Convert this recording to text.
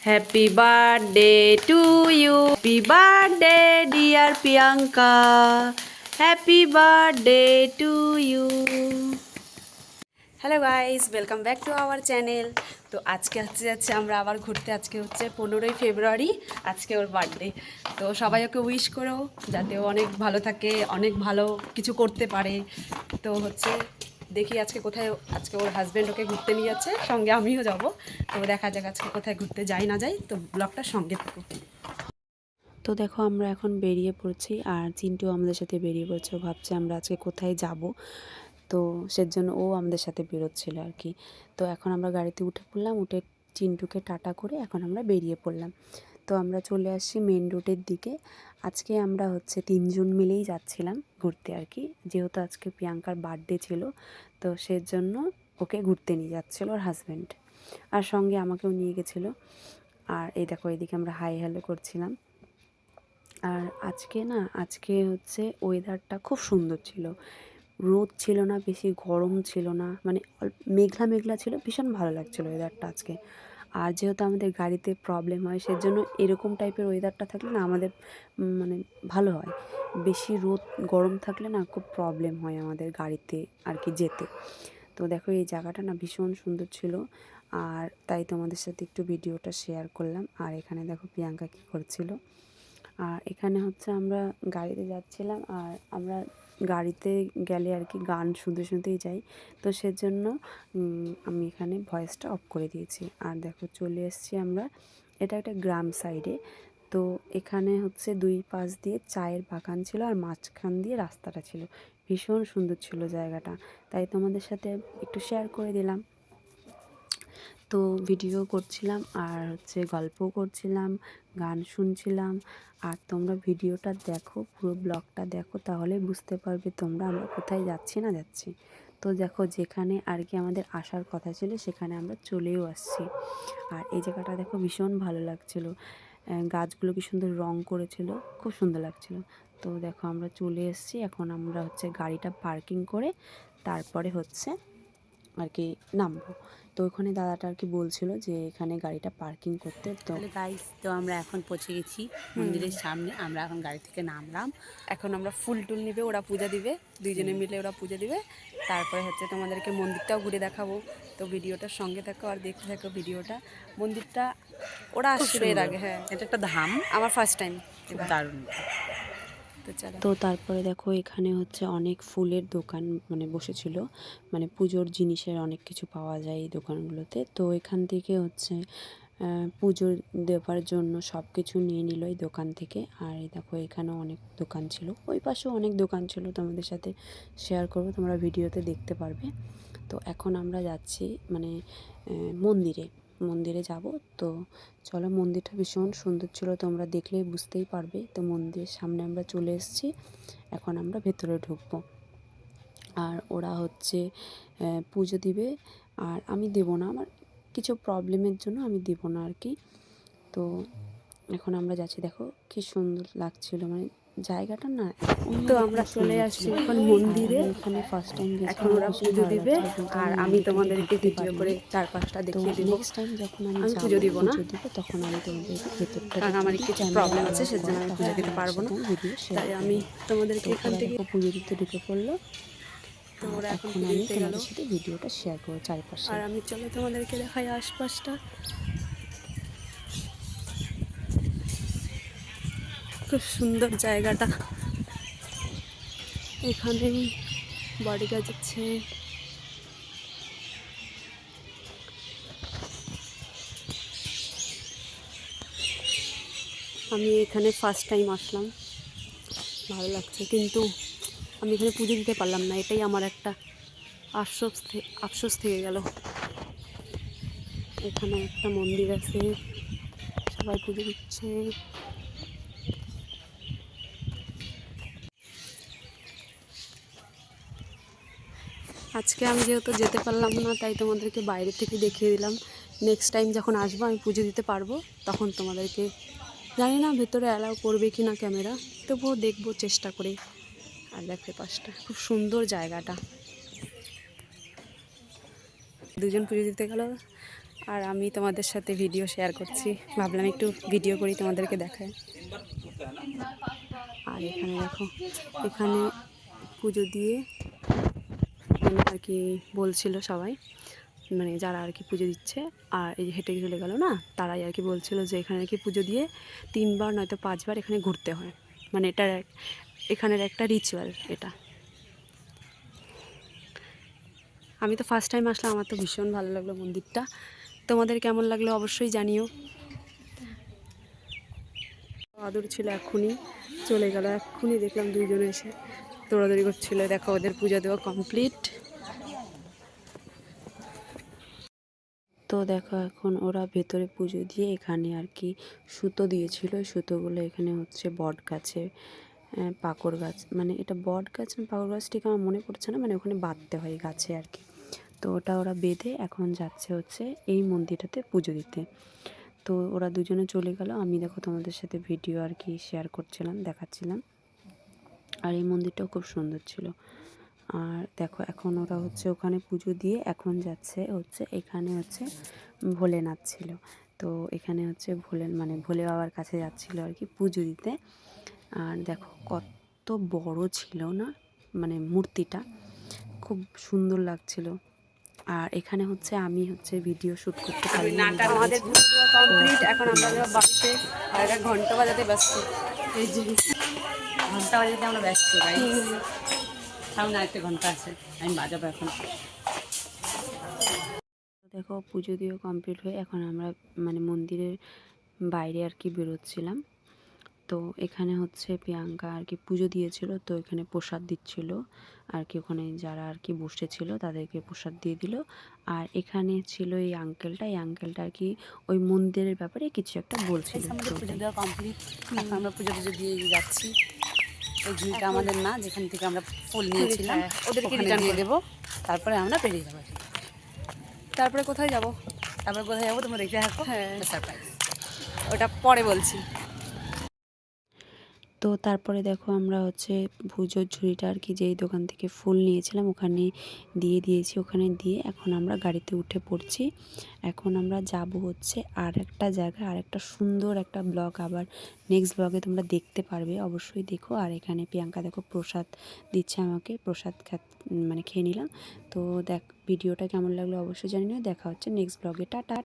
Happy birthday to you. Happy birthday, dear Priyanka. Happy birthday to you. Hello guys, welcome back to our channel. তো আজকে যাচ্ছে আমরা আবার ঘুরতে। আজকে হচ্ছে 15ই ফেব্রুয়ারি, আজকে ওর বার্থডে। তো সবাই ওকে উইশ করো যাতে ও অনেক ভালো থাকে, অনেক ভালো কিছু করতে পারে। তো হচ্ছে দেখি আজকে কোথায়, আজকে ওর হাজব্যান্ড ওকে ঘুরতে নিয়ে যাচ্ছে, সঙ্গে আমিও যাব। তো দেখা যাক আজকে কোথায় ঘুরতে যাই না যাই, তো ব্লগটার সঙ্গে থাকো। তো দেখো আমরা এখন বেরিয়ে পড়ছি, আর চিন্টু আমাদের সাথে বেরিয়ে পড়ছে। ও ভাবছে আমরা আজকে কোথায় যাব, তো সেজন্য ও আমাদের সাথে বেরোচ্ছিল আর কি। তো এখন আমরা গাড়িতে উঠে পড়লাম, উঠে চিন্টুকে টাটা করে এখন আমরা বেরিয়ে পড়লাম। তো আমরা চলে আসছি মেন রোডের দিকে। আজকে আমরা হচ্ছে 3 জন মিলেই যাচ্ছিলাম ঘুরতে আর কি, যেহেতু আজকে প্রিয়াঙ্কার বার্থডে ছিল, তো সেজন্য ওকে ঘুরতে নিয়ে যাচ্ছিলো ওর হাজব্যান্ড, আর সঙ্গে আমাকেও নিয়ে গেছিলো। আর এই দেখো এদিকে আমরা হাই হ্যালো করছিলাম। আর আজকে হচ্ছে ওয়েদারটা খুব সুন্দর ছিল, রোদ ছিল না বেশি, গরম ছিল না, মানে মেঘলা মেঘলা ছিল, ভীষণ ভালো লাগছিলো ওয়েদারটা আজকে। আর যেহেতু আমাদের গাড়িতে প্রবলেম হয়, সেজন্য এরকম টাইপের ওয়েদারটা থাকলে না আমাদের মানে ভালো হয়। বেশি রোদ গরম থাকলে না খুব প্রবলেম হয় আমাদের গাড়িতে আর কি যেতে। তো দেখো এই জায়গাটা না ভীষণ সুন্দর ছিল, আর তাই তোমাদের সাথে একটু ভিডিওটা শেয়ার করলাম। আর এখানে দেখো প্রিয়াঙ্কা কী করছিল। আর এখানে হচ্ছে আমরা গাড়িতে যাচ্ছিলাম, আর আমরা গাড়িতে গেলে আর কি গান শুনতে শুনতেই যাই, তো সেজন্য আমি এখানে ভয়েসটা অফ করে দিয়েছি। আর দেখো চলে এসেছি আমরা, এটা একটা গ্রাম সাইডে। তো এখানে হচ্ছে 2 পাশ দিয়ে চায়ের বাগান ছিল, আর মাঝখান দিয়ে রাস্তাটা ছিল। ভীষণ সুন্দর ছিল জায়গাটা, তাই তোমাদের সাথে একটু শেয়ার করে দিলাম। তো ভিডিও করছিলাম, আর হচ্ছে গল্পও করছিলাম, গান শুনছিলাম। আর তোমরা ভিডিওটা দেখো, পুরো ব্লগটা দেখো, তাহলে বুঝতে পারবে তোমরা আমরা কোথায় যাচ্ছি না যাচ্ছি। তো দেখো যেখানে আর কি আমাদের আসার কথা ছিল সেখানে আমরা চলেও আসছি। আর এই জায়গাটা দেখো ভীষণ ভালো লাগছিলো, গাছগুলো কি সুন্দর রং করেছিল, খুব সুন্দর লাগছিলো। তো দেখো আমরা চলে এসেছি, এখন আমরা হচ্ছে গাড়িটা পার্কিং করে তারপরে হচ্ছে আর কি নামবো। তো ওখানে দাদাটা আর কি বলছিল যে এখানে গাড়িটা পার্কিং করতে। তো গাইস, তো আমরা এখন পৌঁছে গেছি মন্দিরের সামনে। আমরা এখন গাড়ি থেকে নামলাম। এখন আমরা ফুল টুল নিবে, ওরা পূজা দিবে, দুইজনে মিলে ওরা পূজা দিবে। তারপরে হচ্ছে তোমাদেরকে মন্দিরটাও ঘুরে দেখাবো। তো ভিডিওটার সঙ্গে থাকো আর দেখতে থাকো ভিডিওটা। মন্দিরটা ওরা খুব আসছিল এর সুন্দর, আগে, হ্যাঁ এটা একটা ধাম, আমার ফার্স্ট টাইম। খুব দারুণ। তো চলো। তো তারপরে দেখো এখানে হচ্ছে অনেক ফুলের দোকান মানে বসেছিল, মানে পুজোর জিনিসের অনেক কিছু পাওয়া যায় এই দোকানগুলোতে। তো এখান থেকে হচ্ছে পুজো দেওয়ার জন্য সব কিছু নিয়ে নিল এই দোকান থেকে। আর এই দেখো এখানেও অনেক দোকান ছিল, ওই পাশেও অনেক দোকান ছিল, তোমাদের সাথে শেয়ার করবো, তোমরা ভিডিওতে দেখতে পারবে। তো এখন আমরা যাচ্ছি মানে মন্দিরে যাব। তো চলো, মন্দিরটা ভীষণ সুন্দর ছিল, তোমরা দেখলেই বুঝতেই পারবে। তো মন্দিরের সামনে আমরা চলে এসেছি, এখন আমরা ভেতরে ঢুকবো। আর ওরা হচ্ছে পুজো দিবে, আর আমি দেবো না, আমার কিছু প্রবলেমের জন্য আমি দেবো না আর কি। তো এখন আমরা যাচ্ছি, দেখো কি সুন্দর লাগছিল, মানে জায়গাটা না তো আমরা চলে আসছি এখন মন্দিরে, এখানে ফার্স্ট টাইম গেছি, এখন ওরা পুজো দিবে। আর আমি তোমাদেরকে ভিডিও করে চারপাশটা দেখিয়ে দিব। নেক্সট টাইম যখন আমি আমি যাবো পুজো দিব না, পুজো দিব তখন আমি তোমাদেরকে ভেতরটা কারণ আমার কিছু প্রবলেম আছে, সেজন্য আমি পুজো দিতে পারবো না। ভিডিও শেয়ার তাই আমি তোমাদেরকে তো এখান ওরা থেকে, দেখো পুজো দিতে ঢুকে পড়লো। তো আর ওরা এখন এখন পুজো আমি দিতে গেল। তোমাদের সাথে ভিডিওটা শেয়ার করবো চারপাশে। আর আমি চলো তোমাদেরকে দেখাই আশপাশটা, খুব সুন্দর জায়গাটা। এখানে বডি গাছ আছে, আমি এখানে ফার্স্ট টাইম আসলাম, ভালো লাগছে, কিন্তু আমি এখানে পুজো দিতে পারলাম না, এটাই আমার একটা আফসোস থেকে গেল। এখানে একটা মন্দির আছে, সবাই পুজো দিচ্ছে। আজকে আমি যেহেতু যেতে পারলাম না, তাই তোমাদেরকে বাইরে থেকে দেখিয়ে দিলাম। নেক্সট টাইম যখন আসবো আমি পুজো দিতে পারবো, তখন তোমাদেরকে, জানি না ভেতরে অ্যালাউ করবে কি না ক্যামেরা, তবুও দেখবো চেষ্টা করে। আর দেখো পাশটা খুব সুন্দর জায়গাটা। দুজন পুজো দিতে গেল, আর আমি তোমাদের সাথে ভিডিও শেয়ার করছি, ভাবলাম একটু ভিডিও করি তোমাদেরকে দেখায়। আর এখানে দেখো, এখানে পুজো দিয়ে মানে আর কি বলছিল সবাই, মানে যারা আর কি পুজো দিচ্ছে আর এই যে হেঁটে চলে গেল না, তারাই আর কি বলছিল যে এখানে আর কি পুজো দিয়ে 3বার নয়তো 5বার এখানে ঘুরতে হয়, মানে এটার এখানের একটা রিচুয়াল এটা। আমি তো ফার্স্ট টাইম আসলাম, আমার তো ভীষণ ভালো লাগলো মন্দিরটা। তোমাদের কেমন লাগলো অবশ্যই জানিও। আদর ছিল, এক্ষুনি চলে গেল, এক্ষুনি দেখলাম দুইজনে এসে দৌড়াদৌড়ি করছিল। দেখো ওদের পূজা দেওয়া কমপ্লিট। তো দেখো এখন ওরা ভেতরে পুজো দিয়ে এখানে আর কি সুতো দিয়েছিল, ওই সুতোগুলো এখানে হচ্ছে বট গাছে পাকড় গাছ, মানে এটা বট গাছ না পাকড় গাছ ঠিক আমার মনে পড়ছে না, মানে ওখানে বাঁধতে হয় গাছে আর কি। তো ওটা ওরা বেঁধে এখন যাচ্ছে হচ্ছে এই মন্দিরটাতে পুজো দিতে। তো ওরা দুজনে চলে গেল, আমি দেখো তোমাদের সাথে ভিডিও আর কি শেয়ার করছিলাম, দেখাচ্ছিলাম। আর এই মন্দিরটাও খুব সুন্দর ছিল। আর দেখো এখন ওরা হচ্ছে ওখানে পুজো দিয়ে এখন যাচ্ছে হচ্ছে এখানে হচ্ছে ভোলেনাথ ছিল, তো এখানে হচ্ছে মানে ভোলে বাবার কাছে যাচ্ছিলো আর কি পুজো দিতে। আর দেখো কত বড় ছিল না, মানে মূর্তিটা খুব সুন্দর লাগছিল। আর এখানে হচ্ছে আমি হচ্ছে ভিডিও শ্যুট করতে পারি না, আমাদের পুজো দেওয়া কমপ্লিট, এখন আমরা যাবো বাড়িতে। আর একটা ঘন্টা বাজাতে ব্যস্ত, এই যে ঘন্টা বাজাতে আমরা ব্যস্ত গাই, সামনে আরেকটা ঘন্টা আছে, আমি বাজাবো এখন। দেখো পুজো দিয়ে কমপ্লিট হয়ে এখন আমরা মানে মন্দিরের বাইরে আর কি বেরোচ্ছিলাম। তো এখানে হচ্ছে প্রিয়াঙ্কা আর কি পুজো দিয়েছিল, তো এখানে প্রসাদ দিচ্ছিল আর কি, ওখানে যারা আর কি বসেছিল তাদেরকে প্রসাদ দিয়ে দিল। আর এখানে ছিল এই আঙ্কেলটা, এই আঙ্কেলটা আর কি ওই মন্দিরের ব্যাপারে কিছু একটা বলছিল। আমাদের পুজো দেওয়া কমপ্লিট, এখন আমরা পুজো দিয়ে যাচ্ছি। এই ঝুড়িটা আমাদের না, যেখান থেকে আমরা ফুল নিয়েছিলাম ওদেরকে ওখানে রিটার্ন দিয়ে করে দেবো, তারপরে আমরা বেরিয়ে যাবো। তারপরে কোথায় যাব? তারপরে কোথায় যাবো তোমরা দেখতে থাকো, হ্যাঁ সারপ্রাইজ। ওটা পরে বলছি। তো তারপরে দেখো আমরা হচ্ছে পুজোর ঝুড়িটা আর কি যেই দোকান থেকে ফুল নিয়েছিলাম ওখানে দিয়ে দিয়েছি, ওখানে দিয়ে এখন আমরা গাড়িতে উঠে পড়ছি। এখন আমরা যাব হচ্ছে আর একটা জায়গায়, আর একটা সুন্দর একটা ব্লগ আবার নেক্সট ব্লগে তোমরা দেখতে পারবে, অবশ্যই দেখো। আর এখানে প্রিয়াঙ্কা দেখো প্রসাদ দিচ্ছে আমাকে, প্রসাদ মানে খেয়ে নিলাম। তো ভিডিওটা কেমন লাগলো অবশ্যই জানিও, দেখা হচ্ছে নেক্সট ব্লগে, টাটা।